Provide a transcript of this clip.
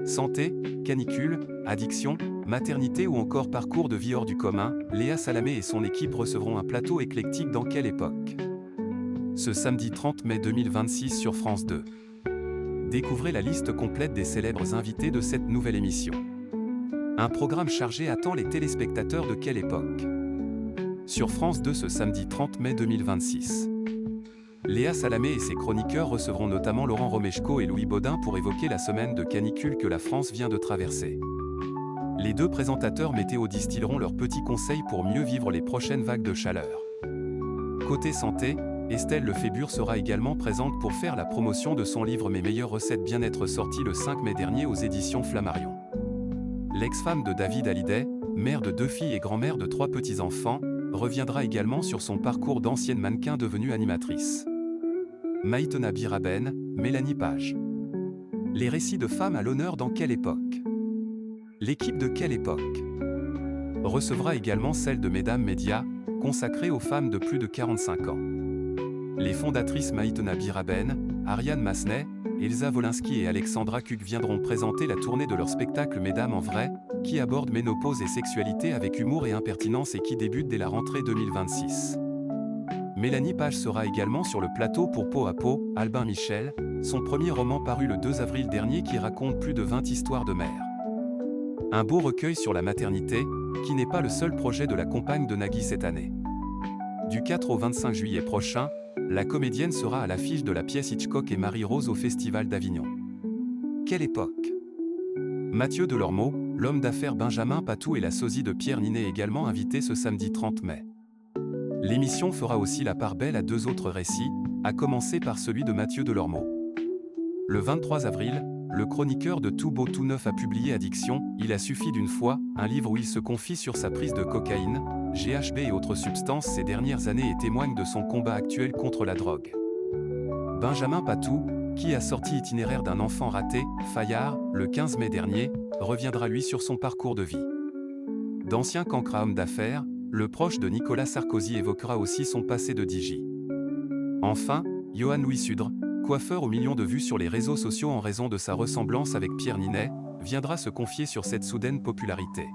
Santé, canicule, addiction, maternité ou encore parcours de vie hors du commun, Léa Salamé et son équipe recevront un plateau éclectique dans Quelle époque? Ce samedi 30 mai 2026 sur France 2. Découvrez la liste complète des célèbres invités de cette nouvelle émission. Un programme chargé attend les téléspectateurs de Quelle époque? Sur France 2 ce samedi 30 mai 2026. Léa Salamé et ses chroniqueurs recevront notamment Laurent Romeshko et Louis Baudin pour évoquer la semaine de canicule que la France vient de traverser. Les deux présentateurs météo distilleront leurs petits conseils pour mieux vivre les prochaines vagues de chaleur. Côté santé, Estelle Lefébure sera également présente pour faire la promotion de son livre Mes meilleures recettes bien-être sorti le 5 mai dernier aux éditions Flammarion. L'ex-femme de David Hallyday, mère de 2 filles et grand-mère de 3 petits-enfants, reviendra également sur son parcours d'ancienne mannequin devenue animatrice. Maïtena Biraben, Mélanie Page. Les récits de femmes à l'honneur dans Quelle époque? L'équipe de Quelle époque recevra également celle de Mesdames Médias, consacrée aux femmes de plus de 45 ans. Les fondatrices Maïtena Biraben, Ariane Massenet, Elsa Wolinski et Alexandra Kuk viendront présenter la tournée de leur spectacle Mesdames en vrai, qui aborde ménopause et sexualité avec humour et impertinence et qui débute dès la rentrée 2026. Mélanie Page sera également sur le plateau pour Peau à Peau, Albin Michel, son premier roman paru le 2 avril dernier qui raconte plus de 20 histoires de mères. Un beau recueil sur la maternité, qui n'est pas le seul projet de la compagne de Nagui cette année. Du 4 au 25 juillet prochain, la comédienne sera à l'affiche de la pièce Hitchcock et Marie-Rose au Festival d'Avignon. Quelle époque? Mathieu Delormeau, l'homme d'affaires Benjamin Patou et la sosie de Pierre Ninet également invités ce samedi 30 mai. L'émission fera aussi la part belle à 2 autres récits, à commencer par celui de Mathieu Delormeau. Le 23 avril, le chroniqueur de Tout Beau Tout Neuf a publié Addiction, il a suffi d'une fois, un livre où il se confie sur sa prise de cocaïne, GHB et autres substances ces dernières années et témoigne de son combat actuel contre la drogue. Benjamin Patou, qui a sorti Itinéraire d'un enfant raté, Fayard, le 15 mai dernier, reviendra lui sur son parcours de vie. D'ancien cancre à homme d'affaires, le proche de Nicolas Sarkozy évoquera aussi son passé de DJ. Enfin, Johan Louis Sudre, coiffeur aux millions de vues sur les réseaux sociaux en raison de sa ressemblance avec Pierre Ninet, viendra se confier sur cette soudaine popularité.